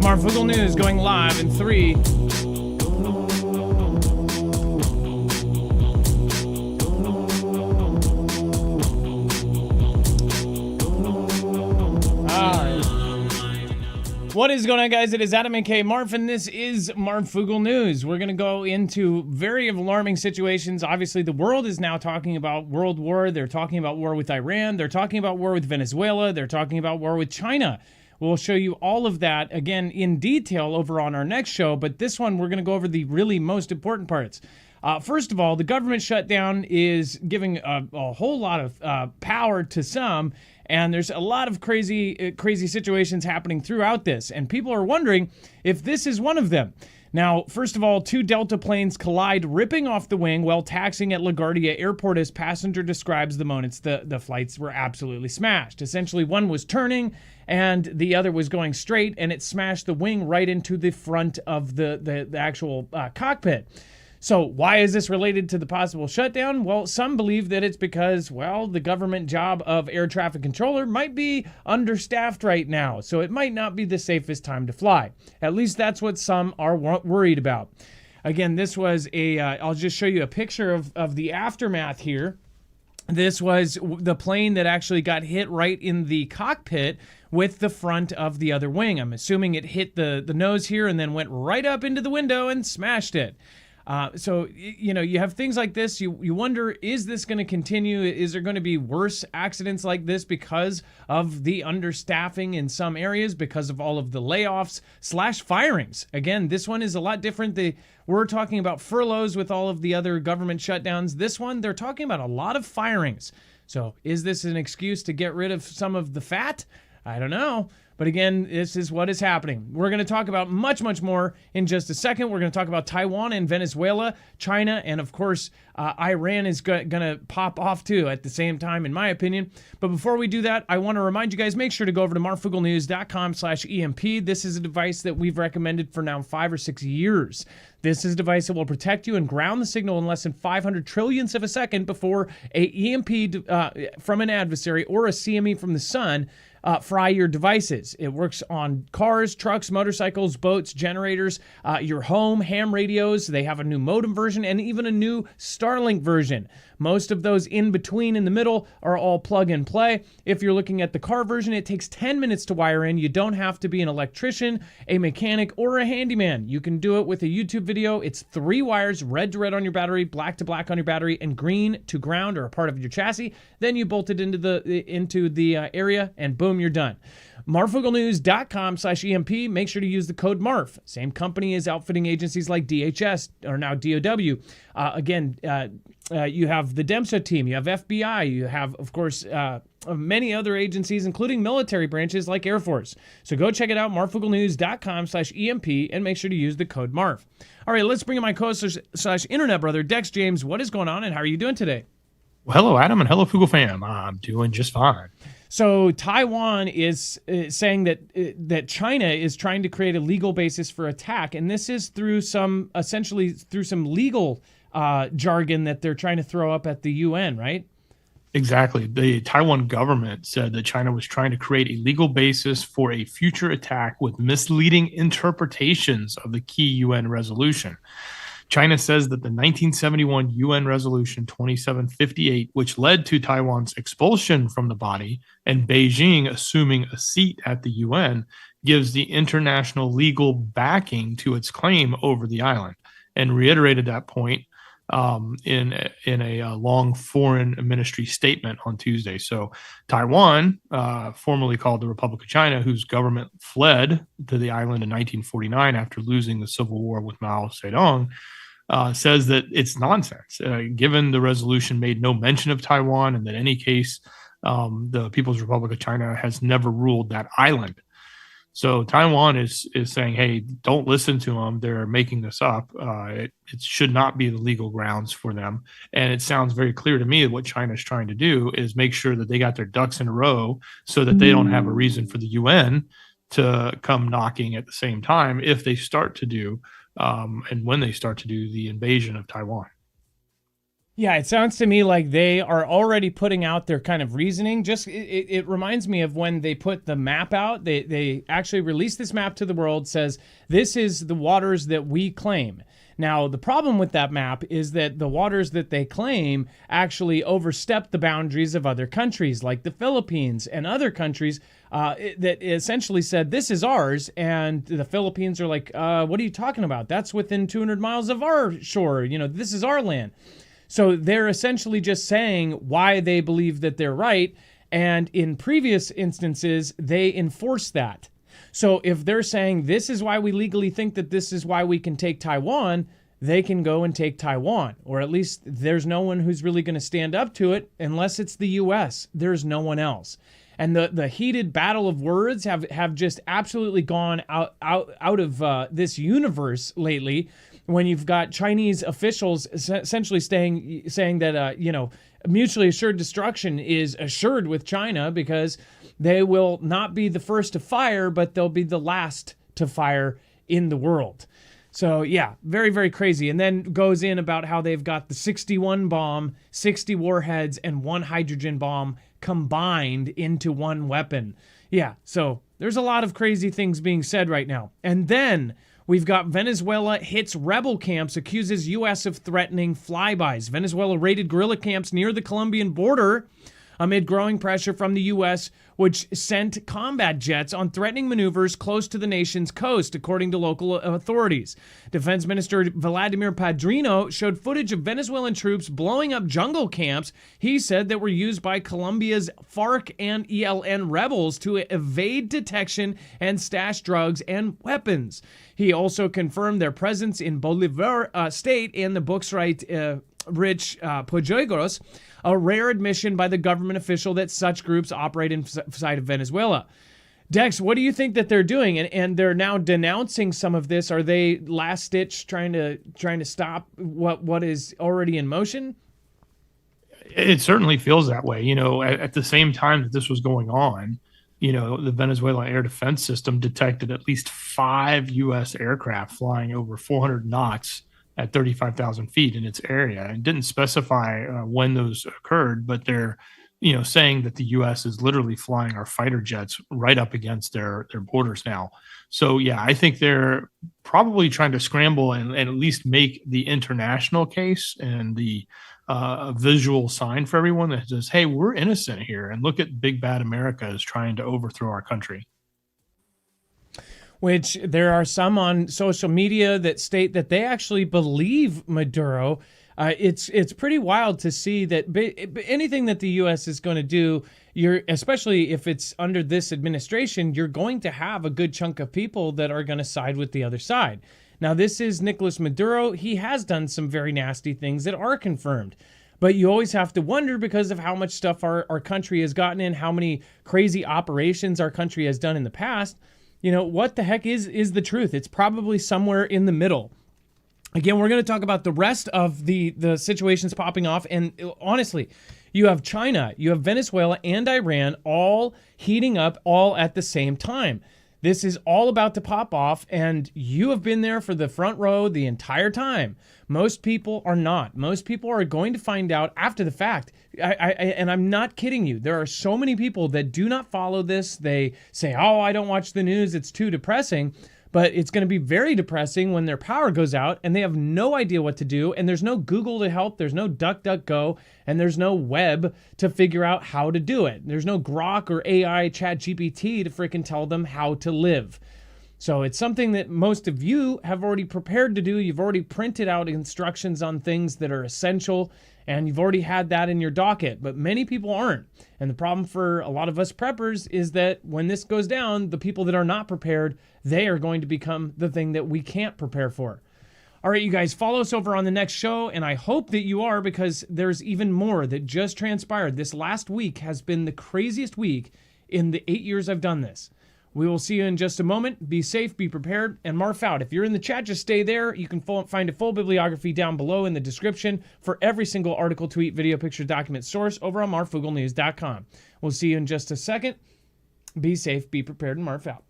Marfoogle News going live in 3. What is going on, guys? It is Adam and K Marf, and this is Marfoogle News. We're going to go into very alarming situations. Obviously, the world is now talking about world war. They're talking about war with Iran. They're talking about war with Venezuela. They're talking about war with China. We'll show you all of that, again, in detail over on our next show. But this one, we're going to go over the really most important parts. First of all, the government shutdown is giving a whole lot of power to some. And there's a lot of crazy situations happening throughout this. And people are wondering if this is one of them. Now, first of all, 2 Delta planes collide, ripping off the wing while taxiing at LaGuardia Airport, as passenger describes the moments. The flights were absolutely smashed. Essentially, one was turning and the other was going straight, and it smashed the wing right into the front of the actual cockpit. So why is this related to the possible shutdown? Well, some believe that it's because, well, the government job of air traffic controller might be understaffed right now, so it might not be the safest time to fly. At least that's what some are worried about. Again, this was I'll just show you a picture of the aftermath here. This was the plane that actually got hit right in the cockpit with the front of the other wing. I'm assuming it hit the nose here and then went right up into the window and smashed it. So, you know, you have things like this. You wonder, is this going to continue? Is there going to be worse accidents like this because of the understaffing in some areas, because of all of the layoffs / firings? Again, this one is a lot different. We're talking about furloughs with all of the other government shutdowns. This one, they're talking about a lot of firings. So is this an excuse to get rid of some of the fat? I don't know. But again, this is what is happening. We're going to talk about much, much more in just a second. We're going to talk about Taiwan and Venezuela, China, and of course, Iran is going to pop off too at the same time, in my opinion. But before we do that, I want to remind you guys, make sure to go over to marfooglenews.com/EMP. This is a device that we've recommended for now 5 or 6 years. This is a device that will protect you and ground the signal in less than 500 trillionths of a second before a EMP from an adversary or a CME from the sun fry your devices. It works on cars, trucks, motorcycles, boats, generators, your home, ham radios. They have a new modem version and even a new Starlink version. Most of those in between in the middle are all plug and play. If you're looking at the car version, it takes 10 minutes to wire in. You don't have to be an electrician, a mechanic, or a handyman. You can do it with a YouTube video. It's 3 wires, red to red on your battery, black to black on your battery, and green to ground or a part of your chassis. Then you bolt it into the area, and boom, you're done. marfooglenews.com/EMP. Make sure to use the code MARF. Same company as outfitting agencies like DHS, or now DOW. You have the DEMSA team, you have FBI, you have, of course, many other agencies, including military branches like Air Force. So go check it out, marfooglenews.com/EMP, and make sure to use the code MARF. All right, let's bring in my co-host / internet brother, Dex James. What is going on, and how are you doing today? Well, hello, Adam, and hello, Foogle fam. I'm doing just fine. So Taiwan is saying that China is trying to create a legal basis for attack, and this is through some legal jargon that they're trying to throw up at the UN, right? Exactly. The Taiwan government said that China was trying to create a legal basis for a future attack with misleading interpretations of the key UN resolution. China says that the 1971 UN Resolution 2758, which led to Taiwan's expulsion from the body and Beijing assuming a seat at the UN, gives the international legal backing to its claim over the island, and reiterated that point in a long foreign ministry statement on Tuesday. So Taiwan, formerly called the Republic of China, whose government fled to the island in 1949 after losing the civil war with Mao Zedong, says that it's nonsense, given the resolution made no mention of Taiwan, and that in any case, the People's Republic of China has never ruled that island. So Taiwan is saying, hey, don't listen to them. They're making this up. It should not be the legal grounds for them. And it sounds very clear to me that what China is trying to do is make sure that they got their ducks in a row so that they don't have a reason for the UN to come knocking at the same time if they start to do and when they start to do the invasion of Taiwan. Yeah, it sounds to me like they are already putting out their kind of reasoning. Just it reminds me of when they put the map out. They actually released this map to the world, says this is the waters that we claim. Now, the problem with that map is that the waters that they claim actually overstep the boundaries of other countries, like the Philippines and other countries that essentially said, this is ours. And the Philippines are like, what are you talking about? That's within 200 miles of our shore. You know, this is our land. So they're essentially just saying why they believe that they're right. And in previous instances, they enforce that. So if they're saying this is why we legally think that this is why we can take Taiwan, they can go and take Taiwan. Or at least there's no one who's really going to stand up to it unless it's the US. There's no one else. And the heated battle of words have just absolutely gone out of this universe lately, when you've got Chinese officials essentially saying that, mutually assured destruction is assured with China because they will not be the first to fire, but they'll be the last to fire in the world. So yeah, very, very crazy. And then goes in about how they've got the 61 bomb, 60 warheads, and 1 hydrogen bomb combined into one weapon. Yeah, so there's a lot of crazy things being said right now. And then we've got Venezuela hits rebel camps, accuses U.S. of threatening flybys. Venezuela raided guerrilla camps near the Colombian border amid growing pressure from the U.S., which sent combat jets on threatening maneuvers close to the nation's coast, according to local authorities. Defense Minister Vladimir Padrino showed footage of Venezuelan troops blowing up jungle camps, he said, that were used by Colombia's FARC and ELN rebels to evade detection and stash drugs and weapons. He also confirmed their presence in Bolivar state and the bauxite rich Pojogros, a rare admission by the government official that such groups operate inside of Venezuela. Dex, what do you think that they're doing? And they're now denouncing some of this. Are they last ditch trying to stop what is already in motion? It certainly feels that way. At the same time that this was going on, the Venezuelan air defense system detected at least 5 U.S. aircraft flying over 400 knots at 35,000 feet in its area. It didn't specify when those occurred, but they're, saying that the U.S. is literally flying our fighter jets right up against their borders now. So, yeah, I think they're probably trying to scramble and at least make the international case and the visual sign for everyone that says, hey, we're innocent here. And look at big bad America is trying to overthrow our country. Which there are some on social media that state that they actually believe Maduro. It's pretty wild to see that anything that the U.S. is going to do, especially if it's under this administration, you're going to have a good chunk of people that are going to side with the other side. Now, this is Nicolas Maduro. He has done some very nasty things that are confirmed. But you always have to wonder, because of how much stuff our country has gotten in, how many crazy operations our country has done in the past. What the heck is the truth? It's probably somewhere in the middle. Again, we're going to talk about the rest of the situations popping off. And honestly, you have China, you have Venezuela, and Iran all heating up all at the same time. This is all about to pop off, and you have been there for the front row the entire time. Most people are not. Most people are going to find out after the fact. And I'm not kidding you. There are so many people that do not follow this. They say, oh, I don't watch the news. It's too depressing. But it's going to be very depressing when their power goes out and they have no idea what to do. And there's no Google to help. There's no DuckDuckGo. And there's no web to figure out how to do it. There's no Grok or AI ChatGPT to freaking tell them how to live. So it's something that most of you have already prepared to do. You've already printed out instructions on things that are essential, and you've already had that in your docket, but many people aren't. And the problem for a lot of us preppers is that when this goes down, the people that are not prepared, they are going to become the thing that we can't prepare for. All right, you guys, follow us over on the next show, and I hope that you are, because there's even more that just transpired. This last week has been the craziest week in the 8 years I've done this. We will see you in just a moment. Be safe, be prepared, and Marf out. If you're in the chat, just stay there. You can find a full bibliography down below in the description for every single article, tweet, video, picture, document source over on marfoogle.news.com. We'll see you in just a second. Be safe, be prepared, and Marf out.